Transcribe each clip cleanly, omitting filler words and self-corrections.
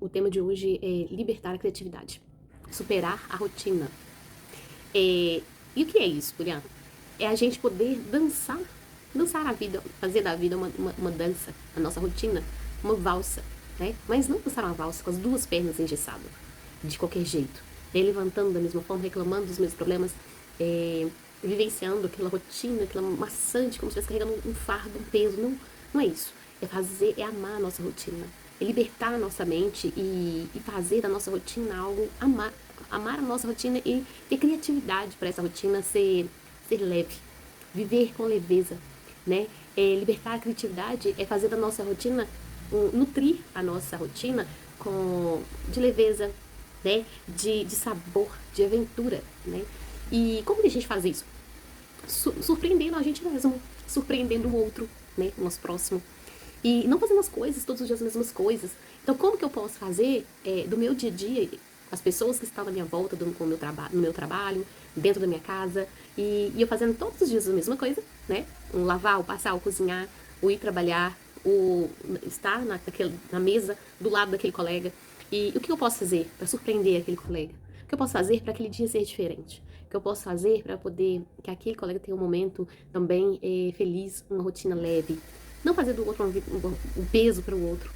O tema de hoje é libertar a criatividade, superar a rotina. E o que é isso, Juliana? É a gente poder dançar a vida, fazer da vida uma dança, a nossa rotina, uma valsa, né? Mas não dançar uma valsa com as duas pernas engessadas, de qualquer jeito, né? Levantando da mesma forma, reclamando dos mesmos problemas, vivenciando aquela rotina, aquela maçante, como se estivesse carregando um fardo, um peso. Não, não é isso. É amar a nossa rotina. É libertar a nossa mente e fazer da nossa rotina algo, amar a nossa rotina e ter criatividade para essa rotina ser leve, viver com leveza, né? Libertar a criatividade é fazer da nossa rotina, nutrir a nossa rotina de leveza, né? De sabor, de aventura, né? E como que a gente faz isso? Surpreendendo a gente mesmo, surpreendendo o outro, né? O nosso próximo. E não fazendo as coisas, todos os dias as mesmas coisas. Então, como que eu posso fazer do meu dia a dia, as pessoas que estão na minha volta, no meu trabalho, dentro da minha casa, e eu fazendo todos os dias a mesma coisa, né? O lavar, o passar, o cozinhar, o ir trabalhar, o estar na mesa do lado daquele colega. E o que eu posso fazer para surpreender aquele colega? O que eu posso fazer para aquele dia ser diferente? O que eu posso fazer para poder que aquele colega tenha um momento também feliz, uma rotina leve? Não fazer do outro um peso para o outro,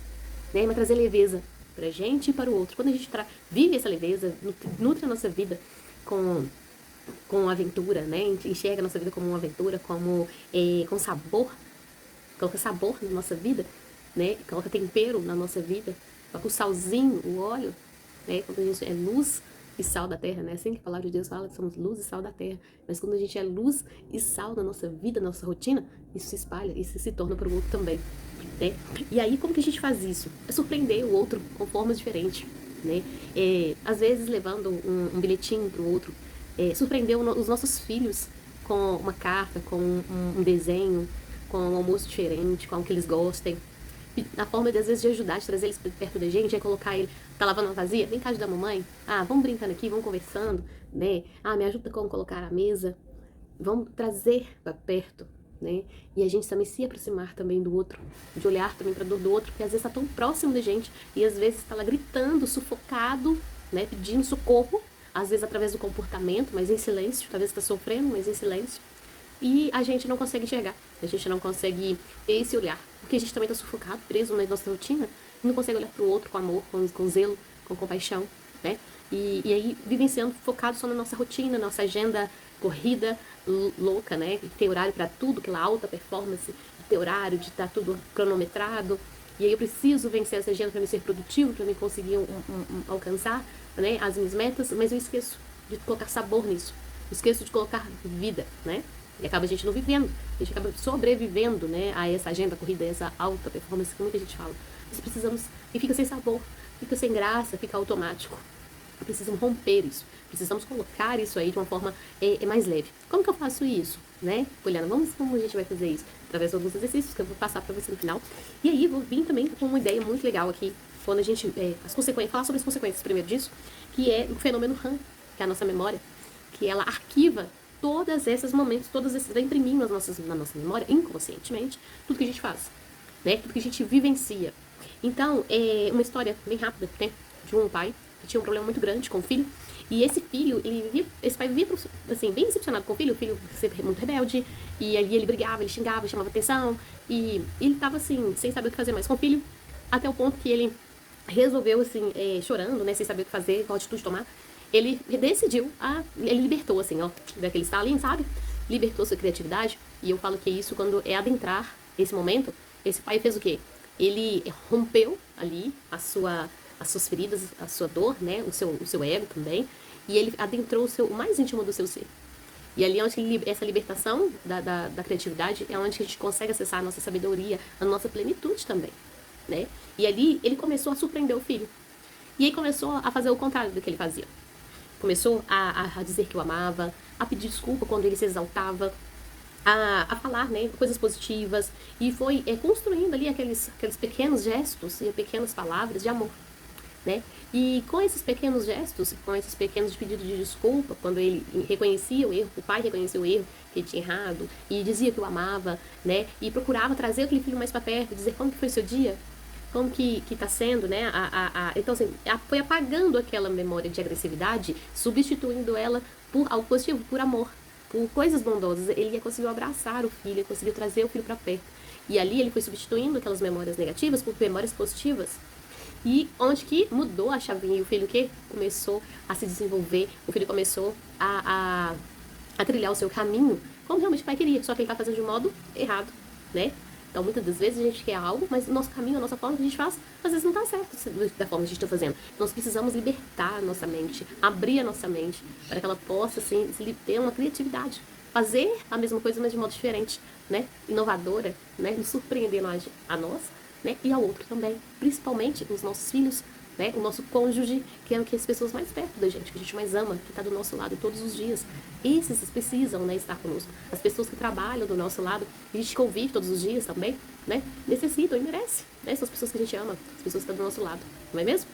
né? Mas trazer leveza para a gente e para o outro. Quando a gente vive essa leveza, nutre a nossa vida com aventura, né? Enxerga a nossa vida como uma aventura, com sabor, coloca sabor na nossa vida, né? Coloca tempero na nossa vida, coloca o salzinho, o óleo, né? Quando a gente é luz e sal da terra, né? Assim que a palavra de Deus fala que somos luz e sal da terra. Mas quando a gente é luz e sal na nossa vida, na nossa rotina, isso se espalha, isso se torna para o outro também, né? E aí, como que a gente faz isso? É surpreender o outro com formas diferentes, né? Às vezes levando um bilhetinho para o outro, surpreender os nossos filhos com uma carta, com um desenho, com um almoço diferente, com algo que eles gostem. A forma, às vezes, de ajudar, de trazer eles perto da gente, é colocar ele, tá lavando uma vazia? Vem cá ajudar a mamãe. Ah, vamos brincando aqui, vamos conversando, né? Ah, me ajuda como colocar a mesa. Vamos trazer para perto, né? E a gente também se aproximar também do outro, de olhar também para a dor do outro, porque às vezes está tão próximo da gente e às vezes está lá gritando, sufocado, né? Pedindo socorro, às vezes através do comportamento, mas em silêncio, talvez está sofrendo, mas em silêncio. E a gente não consegue enxergar, a gente não consegue ter esse olhar, porque a gente também está sufocado, preso na nossa rotina, e não consegue olhar para o outro com amor, com zelo, com compaixão, né? E aí vivenciando focado só na nossa rotina, nossa agenda corrida, louca, né? Ter horário para tudo, aquela alta performance, ter horário de estar tudo cronometrado. E aí eu preciso vencer essa agenda para me ser produtivo, para me conseguir alcançar, né, as minhas metas, mas eu esqueço de colocar sabor nisso. Eu esqueço de colocar vida, né? E acaba a gente não vivendo, a gente acaba sobrevivendo, né, a essa agenda corrida, a essa alta performance que muita gente fala. Nós precisamos, e fica sem sabor, fica sem graça, fica automático. Precisamos romper isso, precisamos colocar isso aí de uma forma mais leve. Como que eu faço isso, né, Poliana? Vamos como a gente vai fazer isso? Através de alguns exercícios que eu vou passar para você no final. E aí vou vir também com uma ideia muito legal aqui, quando a gente, as consequências, falar sobre as consequências primeiro disso, que é o fenômeno RAM, que é a nossa memória, que ela arquiva todos esses momentos, todos esses, vai imprimir na nossa memória, inconscientemente, tudo que a gente faz, né? Tudo que a gente vivencia. Então, uma história bem rápida, né? De um pai que tinha um problema muito grande com o filho, e esse filho, esse pai vivia, assim, bem decepcionado com o filho sempre muito rebelde, e ali ele brigava, ele xingava, chamava atenção, e ele tava, assim, sem saber o que fazer mais com o filho, até o ponto que ele resolveu, assim, chorando, né, sem saber o que fazer, qual atitude tomar, ele decidiu, ele libertou, assim, ó, daquele estalinho, sabe? Libertou sua criatividade, e eu falo que isso, quando é adentrar esse momento, esse pai fez o quê? Ele rompeu ali as suas feridas, a sua dor, né? O seu ego também, e ele adentrou o mais íntimo do seu ser. E ali é onde essa libertação da criatividade é onde a gente consegue acessar a nossa sabedoria, a nossa plenitude também, né? E ali ele começou a surpreender o filho. E aí começou a fazer o contrário do que ele fazia. Começou a dizer que o amava, a pedir desculpa quando ele se exaltava, a falar, né, coisas positivas, e foi construindo ali aqueles pequenos gestos e pequenas palavras de amor, né? E com esses pequenos gestos, com esses pequenos pedidos de desculpa, quando ele reconhecia o erro, o pai reconhecia o erro que ele tinha errado e dizia que o amava, né? E procurava trazer aquele filho mais para perto, dizer como que foi seu dia, como que tá sendo, né? Então, assim, foi apagando aquela memória de agressividade, substituindo ela por algo positivo, por amor, por coisas bondosas. Ele conseguiu abraçar o filho, ele conseguiu trazer o filho para perto. E ali ele foi substituindo aquelas memórias negativas por memórias positivas. E onde que mudou a chavinha e o filho que começou a se desenvolver, o filho começou a trilhar o seu caminho, como realmente o pai queria, só que ele tá fazendo de um modo errado, né? Então, muitas das vezes a gente quer algo, mas o nosso caminho, a nossa forma que a gente faz, às vezes não tá certo da forma que a gente tá fazendo. Nós precisamos libertar a nossa mente, abrir a nossa mente, para que ela possa, assim, ter uma criatividade. Fazer a mesma coisa, mas de modo diferente, né? Inovadora, né? Nos surpreendendo a nós, né? E ao outro também. Principalmente os nossos filhos, né? O nosso cônjuge, que é o que as pessoas mais perto da gente, que a gente mais ama, que está do nosso lado todos os dias. Esses precisam, né, estar conosco. As pessoas que trabalham do nosso lado, que a gente convive todos os dias também, né? Necessitam e merecem, né? São as pessoas que a gente ama, as pessoas que estão do nosso lado, não é mesmo?